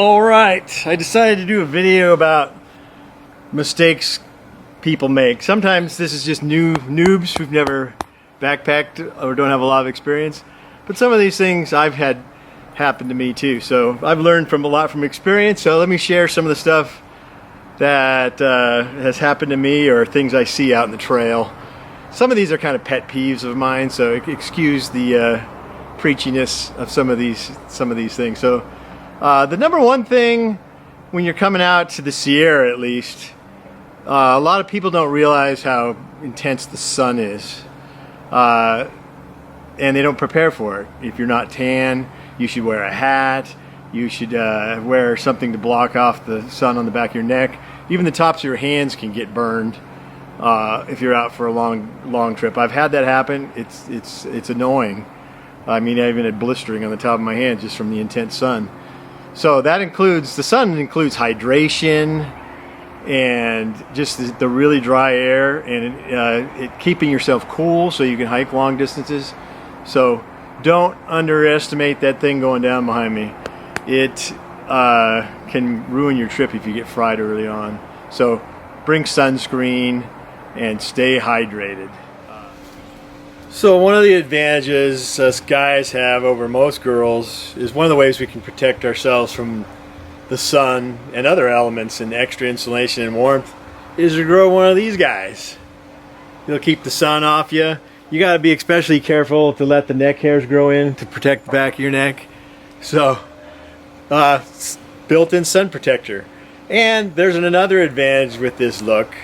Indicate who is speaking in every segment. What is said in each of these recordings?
Speaker 1: All right, I decided to do a video about mistakes people make. Sometimes this is just noobs who've never backpacked or don't have a lot of experience, but some of these things I've had happen to me too. So I've learned from a lot from experience. So let me share some of the stuff that has happened to me or things I see out in the trail. Some of these are kind of pet peeves of mine, so excuse the preachiness of some of these things. So the number one thing when you're coming out to the Sierra, at least, a lot of people don't realize how intense the sun is, and they don't prepare for it. If you're not tan, you should wear a hat. You should wear something to block off the sun on the back of your neck. Even the tops of your hands can get burned if you're out for a long trip. I've had that happen. It's annoying. I mean, I even had blistering on the top of my hand just from the intense sun. So that includes, the sun includes hydration and just the really dry air and keeping yourself cool so you can hike long distances. So don't underestimate that thing going down behind me. It can ruin your trip if you get fried early on. So bring sunscreen and stay hydrated. So one of the advantages us guys have over most girls is one of the ways we can protect ourselves from the sun and other elements and extra insulation and warmth is to grow one of these guys. It'll keep the sun off you. You got to be especially careful to let the neck hairs grow in to protect the back of your neck. So built-in sun protector. And there's another advantage with this look.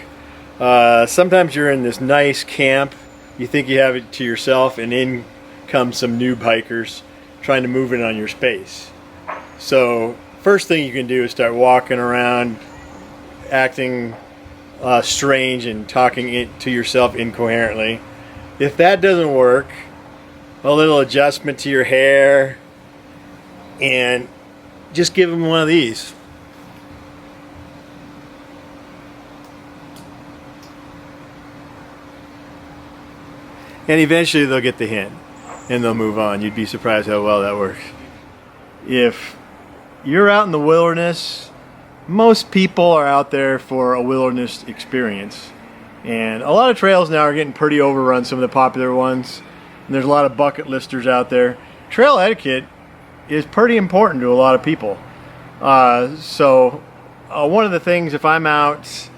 Speaker 1: Sometimes you're in this nice camp, you think you have it to yourself, and in come some noob hikers trying to move in on your space. So first thing you can do is start walking around acting strange and talking to yourself incoherently. If that doesn't work, a little adjustment to your hair, and just give them one of these. And eventually they'll get the hint and they'll move on. You'd be surprised how well that works. If you're out in the wilderness, most people are out there for a wilderness experience. And a lot of trails now are getting pretty overrun, some of the popular ones. And there's a lot of bucket listers out there. Trail etiquette is pretty important to a lot of people. So one of the things, if I'm out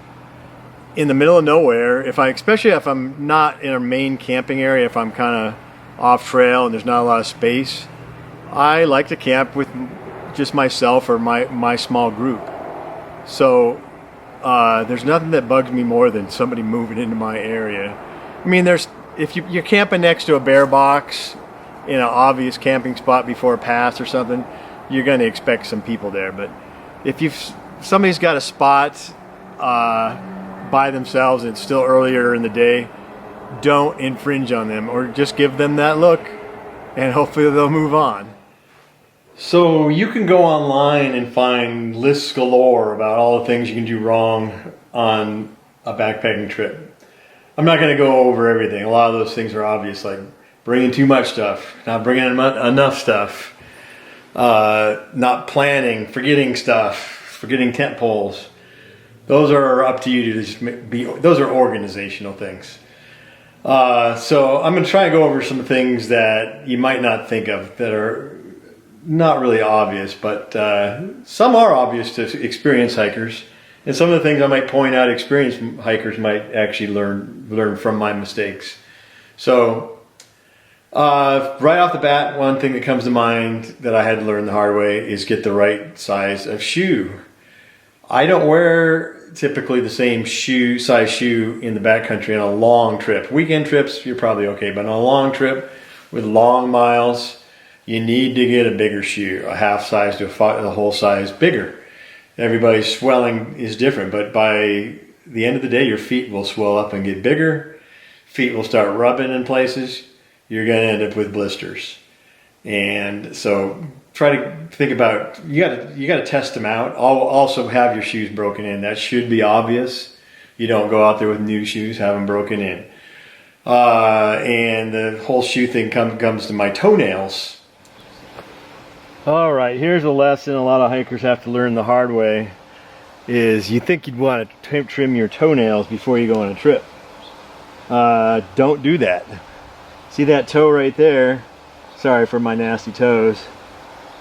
Speaker 1: in the middle of nowhere, especially if I'm not in a main camping area, if I'm kind of off trail and there's not a lot of space, I like to camp with just myself or my small group. So there's nothing that bugs me more than somebody moving into my area. I mean, if you're camping next to a bear box in an obvious camping spot before a pass or something, you're going to expect some people there. But if somebody's got a spot by themselves and it's still earlier in the day, don't infringe on them, or just give them that look and hopefully they'll move on. So you can go online and find lists galore about all the things you can do wrong on a backpacking trip. I'm not going to go over everything. A lot of those things are obvious, like bringing too much stuff, not bringing enough stuff, not planning, forgetting stuff, forgetting tent poles. Those are up to you to just those are organizational things. So I'm going to try and go over some things that you might not think of that are not really obvious, but some are obvious to experienced hikers. And some of the things I might point out experienced hikers might actually learn from my mistakes. So right off the bat, one thing that comes to mind that I had to learn the hard way is get the right size of shoe. I don't wear typically the same size shoe in the backcountry on a long trip. Weekend trips, you're probably okay, but on a long trip with long miles, you need to get a bigger shoe, a half size to a whole size bigger. Everybody's swelling is different, but by the end of the day, your feet will swell up and get bigger. Feet will start rubbing in places. You're going to end up with blisters. And so try to think about, you got to test them out. Also have your shoes broken in. That should be obvious. You don't go out there with new shoes, have them broken in. And the whole shoe thing comes to my toenails. All right, here's a lesson a lot of hikers have to learn the hard way, is you think you'd want to trim your toenails before you go on a trip. Don't do that. See that toe right there? Sorry for my nasty toes.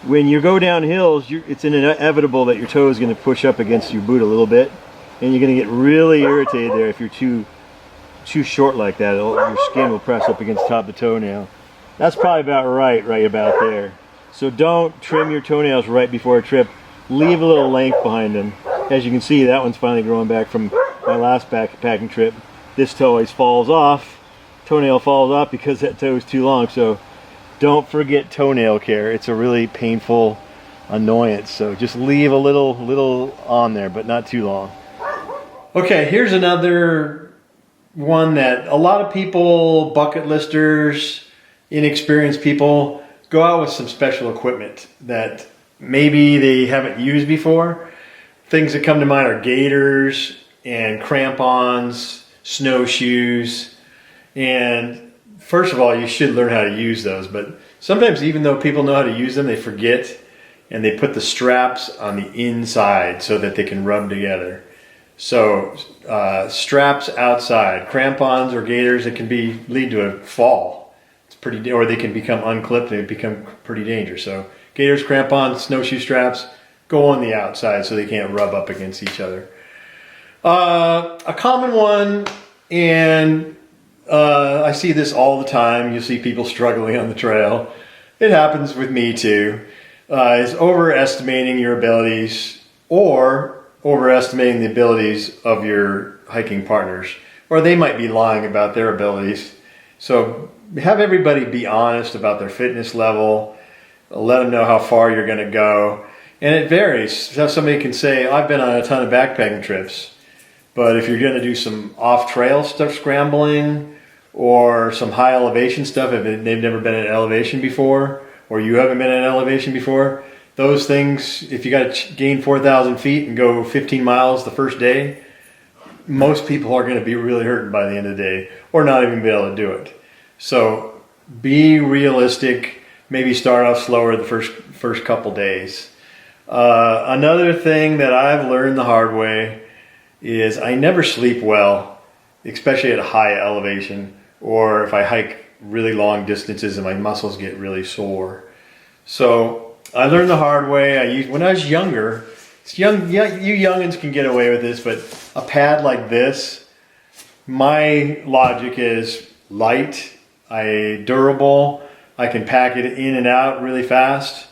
Speaker 1: When you go down hills, it's inevitable that your toe is going to push up against your boot a little bit, and you're going to get really irritated there if you're too short like that. Your skin will press up against the top of the toenail. That's probably about right about there. So don't trim your toenails right before a trip. Leave a little length behind them. As you can see, that one's finally growing back from my last backpacking trip. This toe always falls off. Toenail falls off because that toe is too long. So don't forget toenail care. It's a really painful annoyance. So just leave a little on there, but not too long. Okay, here's another one that a lot of people, bucket listers, inexperienced people, go out with some special equipment that maybe they haven't used before. Things that come to mind are gaiters and crampons, snowshoes. And first of all, you should learn how to use those. But sometimes even though people know how to use them, they forget, and they put the straps on the inside so that they can rub together. So straps outside, crampons or gaiters, it can lead to a fall. Or they can become unclipped and become pretty dangerous. So gaiters, crampons, snowshoe straps go on the outside so they can't rub up against each other. A common one, and I see this all the time. You see people struggling on the trail. It happens with me too. Is overestimating your abilities or overestimating the abilities of your hiking partners. Or they might be lying about their abilities. So have everybody be honest about their fitness level. Let them know how far you're going to go. And it varies. So somebody can say, I've been on a ton of backpacking trips, but if you're going to do some off-trail stuff, scrambling, or some high elevation stuff, if they've never been at elevation before, or you haven't been at elevation before, those things, if you got to gain 4,000 feet and go 15 miles the first day, most people are going to be really hurting by the end of the day, or not even be able to do it. So be realistic. Maybe start off slower the first couple days. Another thing that I've learned the hard way is I never sleep well, especially at a high elevation, or if I hike really long distances and my muscles get really sore. So I learned the hard way. When I was younger, you youngins can get away with this, but a pad like this, my logic is light, durable, I can pack it in and out really fast,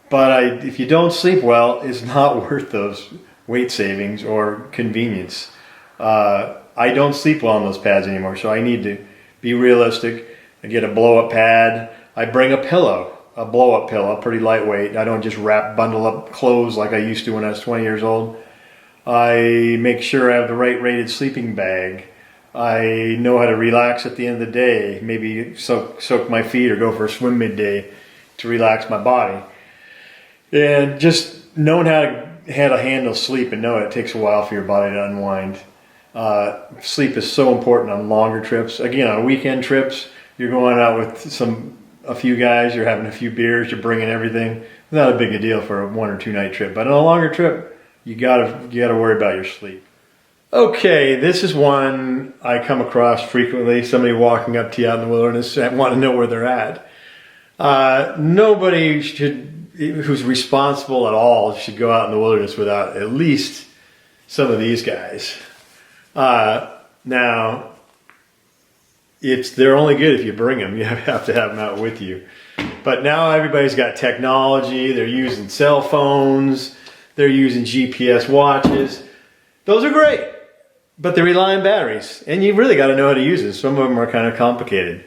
Speaker 1: but if you don't sleep well, it's not worth those weight savings or convenience. I don't sleep well on those pads anymore, so I need to be realistic. I get a blow-up pad. I bring a pillow, a blow-up pillow, pretty lightweight. I don't just bundle up clothes like I used to when I was 20 years old. I make sure I have the right rated sleeping bag. I know how to relax at the end of the day. Maybe soak my feet or go for a swim midday to relax my body. And just knowing how to handle sleep and know it takes a while for your body to unwind. Sleep is so important on longer trips. Again, on weekend trips, you're going out with a few guys, you're having a few beers, you're bringing everything. It's not a big a deal for a 1 or 2 night trip, but on a longer trip, you gotta worry about your sleep. Okay, this is one I come across frequently. Somebody walking up to you out in the wilderness and want to know where they're at. Nobody who's responsible at all should go out in the wilderness without at least some of these guys. Now, they're only good if you bring them. You have to have them out with you. But now everybody's got technology. They're using cell phones. They're using GPS watches. Those are great, but they rely on batteries. And you really got to know how to use it. Some of them are kind of complicated.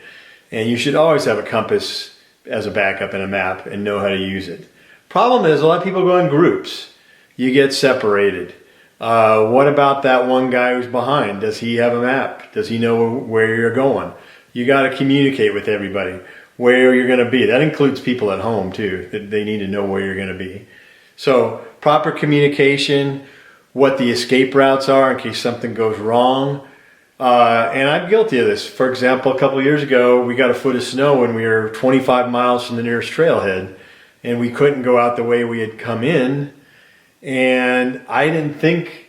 Speaker 1: And you should always have a compass as a backup and a map and know how to use it. Problem is, a lot of people go in groups. You get separated. What about that one guy who's behind? Does he have a map? Does he know where you're going? You got to communicate with everybody where you're going to be. That includes people at home too. They need to know where you're going to be. So proper communication, what the escape routes are in case something goes wrong. And I'm guilty of this. For example, a couple of years ago, we got a foot of snow when we were 25 miles from the nearest trailhead. and we couldn't go out the way we had come in. And I didn't think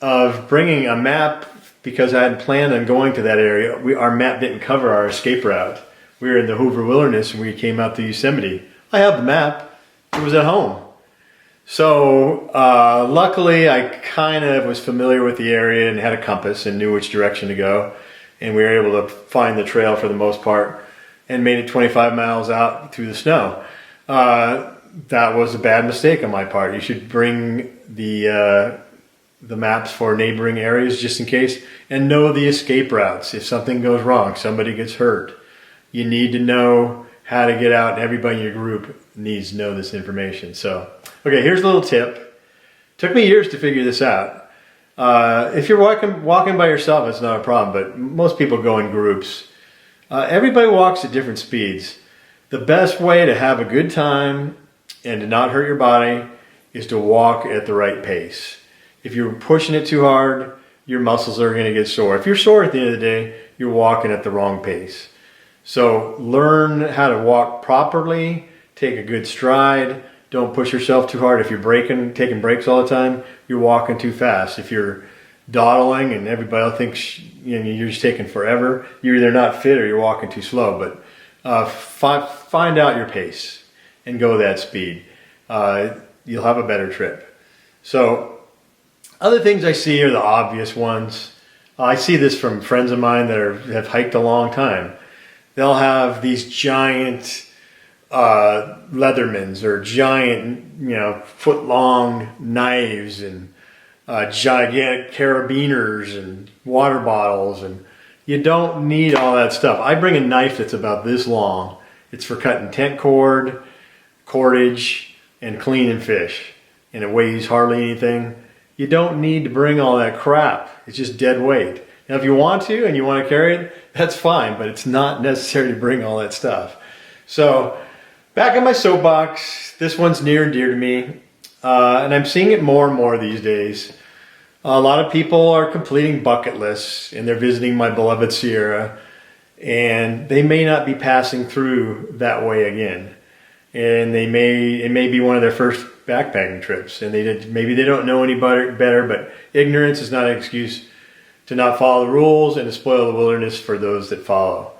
Speaker 1: of bringing a map because I hadn't planned on going to that area. Our map didn't cover our escape route. We were in the Hoover Wilderness and we came out to Yosemite. I have the map. It was at home. So luckily I kind of was familiar with the area and had a compass and knew which direction to go. And we were able to find the trail for the most part and made it 25 miles out through the snow. That was a bad mistake on my part. You should bring the maps for neighboring areas just in case, and know the escape routes. If something goes wrong, somebody gets hurt, you need to know how to get out, and everybody in your group needs to know this information. So, okay, here's a little tip. Took me years to figure this out. If you're walking by yourself, it's not a problem, but most people go in groups. Everybody walks at different speeds. The best way to have a good time and to not hurt your body is to walk at the right pace. If you're pushing it too hard, your muscles are going to get sore. If you're sore at the end of the day, you're walking at the wrong pace. So learn how to walk properly, take a good stride, don't push yourself too hard. If you're taking breaks all the time, you're walking too fast. If you're dawdling and everybody else thinks you're just taking forever, you're either not fit or you're walking too slow. But find out your pace and go that speed. You'll have a better trip. So other things I see are the obvious ones. I see this from friends of mine that have hiked a long time. They'll have these giant Leathermans or giant, foot-long knives and gigantic carabiners and water bottles, and you don't need all that stuff. I bring a knife that's about this long. It's for cutting tent cord, cordage, and cleaning fish, and it weighs hardly anything. You don't need to bring all that crap. It's just dead weight. Now, if you want to and you want to carry it, that's fine, but it's not necessary to bring all that stuff. So, back on my soapbox, this one's near and dear to me, and I'm seeing it more and more these days. A lot of people are completing bucket lists, and they're visiting my beloved Sierra, and they may not be passing through that way again. And it may be one of their first backpacking trips, and maybe they don't know any better, but ignorance is not an excuse to not follow the rules and to spoil the wilderness for those that follow.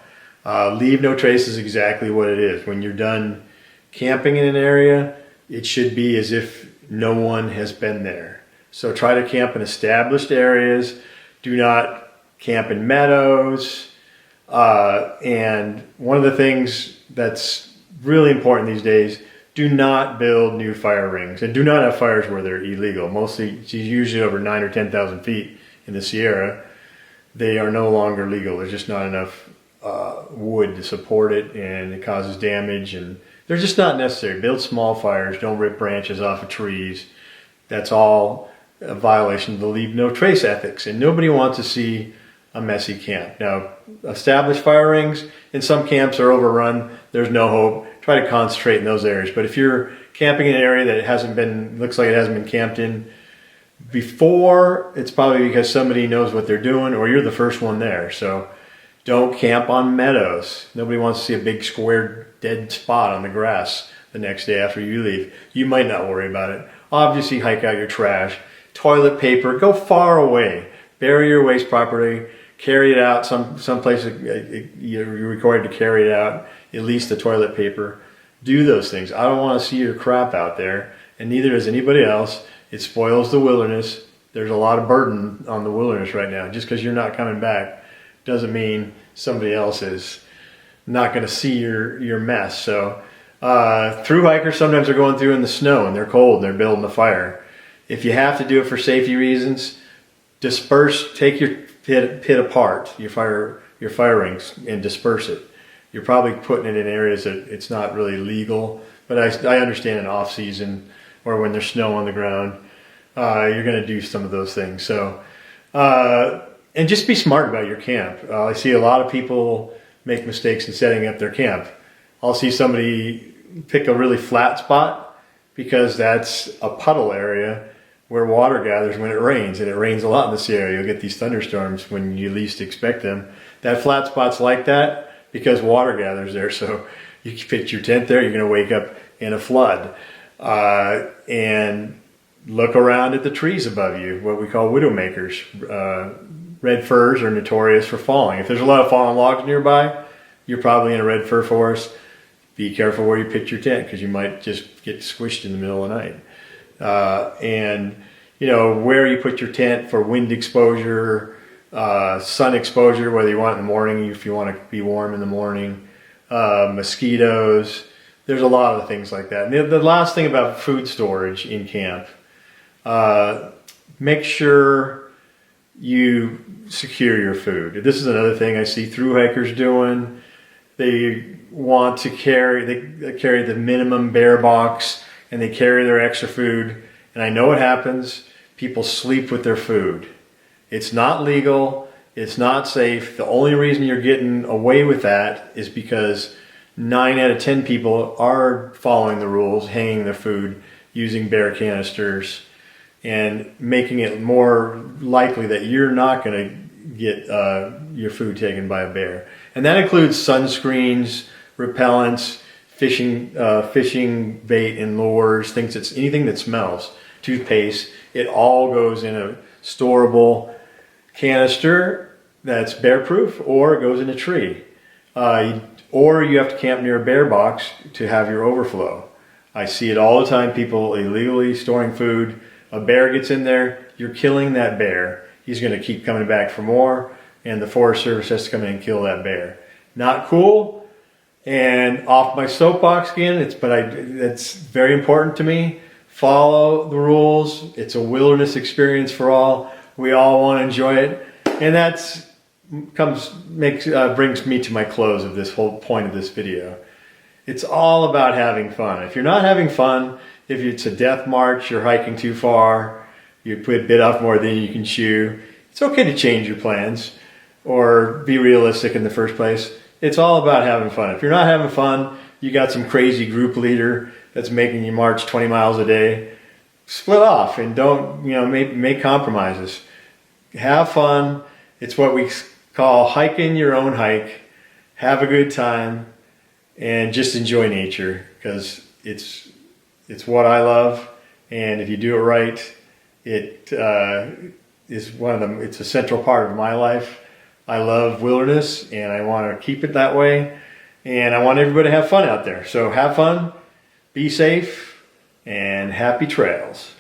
Speaker 1: Leave no trace is exactly what it is. When you're done camping in an area, it should be as if no one has been there. So try to camp in established areas. Do not camp in meadows. And one of the things that's really important these days, do not build new fire rings, and do not have fires where they're illegal. Mostly, usually over 9,000 or 10,000 feet in the Sierra, they are no longer legal. There's just not enough wood to support it, and it causes damage, and they're just not necessary. Build small fires. Don't rip branches off of trees. That's all a violation of the leave no trace ethics, and nobody wants to see a messy camp. Now, established fire rings in some camps are overrun. There's no hope. Try to concentrate in those areas. But if you're camping in an area that looks like it hasn't been camped in before, it's probably because somebody knows what they're doing, or you're the first one there. So don't camp on meadows. Nobody wants to see a big square dead spot on the grass the next day after you leave. You might not worry about it. Obviously, hike out your trash. Toilet paper, go far away. Bury your waste properly. Carry it out. Some places you're required to carry it out. At least the toilet paper. Do those things. I don't want to see your crap out there, and neither does anybody else. It spoils the wilderness. There's a lot of burden on the wilderness right now. Just because you're not coming back doesn't mean somebody else is not going to see your mess. So through hikers sometimes are going through in the snow and they're cold and they're building a fire. If you have to do it for safety reasons, disperse. Take your pit apart, your fire rings, and disperse it. You're probably putting it in areas that it's not really legal, but I understand in off season or when there's snow on the ground, you're going to do some of those things. So, and just be smart about your camp. I see a lot of people make mistakes in setting up their camp. I'll see somebody pick a really flat spot because that's a puddle area where water gathers when it rains, and it rains a lot in this area. You'll get these thunderstorms when you least expect them. That flat spot's like that because water gathers there. So you pitch your tent there, you're going to wake up in a flood. And look around at the trees above you, what we call widowmakers. Red firs are notorious for falling. If there's a lot of fallen logs nearby, you're probably in a red fir forest. Be careful where you pitch your tent, because you might just get squished in the middle of the night. And you know, where you put your tent for wind exposure, sun exposure, whether you want it in the morning, if you want to be warm in the morning, mosquitoes. There's a lot of things like that. And the last thing about food storage in camp, make sure you secure your food. This is another thing I see through hikers doing. They want to they carry the minimum bear box, and they carry their extra food. And I know what happens. People sleep with their food. It's not legal. It's not safe. The only reason you're getting away with that is because 9 out of 10 people are following the rules, hanging their food, using bear canisters, and making it more likely that you're not going to get your food taken by a bear. And that includes sunscreens, repellents, fishing bait and lures, anything that smells, toothpaste. It all goes in a storable canister that's bear proof, or it goes in a tree. Or you have to camp near a bear box to have your overflow. I see it all the time, people illegally storing food. A bear gets in there, you're killing that bear. He's going to keep coming back for more, and the Forest Service has to come in and kill that bear. Not cool. And off my soapbox again, it's very important to me. Follow the rules. It's a wilderness experience for all. We all want to enjoy it. And that's brings me to my close of this whole point of this video. It's all about having fun. If you're not having fun, if it's a death march, you're hiking too far, you bit off more than you can chew, it's okay to change your plans or be realistic in the first place. It's all about having fun. If you're not having fun, you got some crazy group leader that's making you march 20 miles a day, split off and don't, make compromises. Have fun. It's what we call hiking your own hike. Have a good time and just enjoy nature, because it's what I love. And if you do it right, it's a central part of my life. I love wilderness and I want to keep it that way. And I want everybody to have fun out there. So have fun, be safe, and happy trails.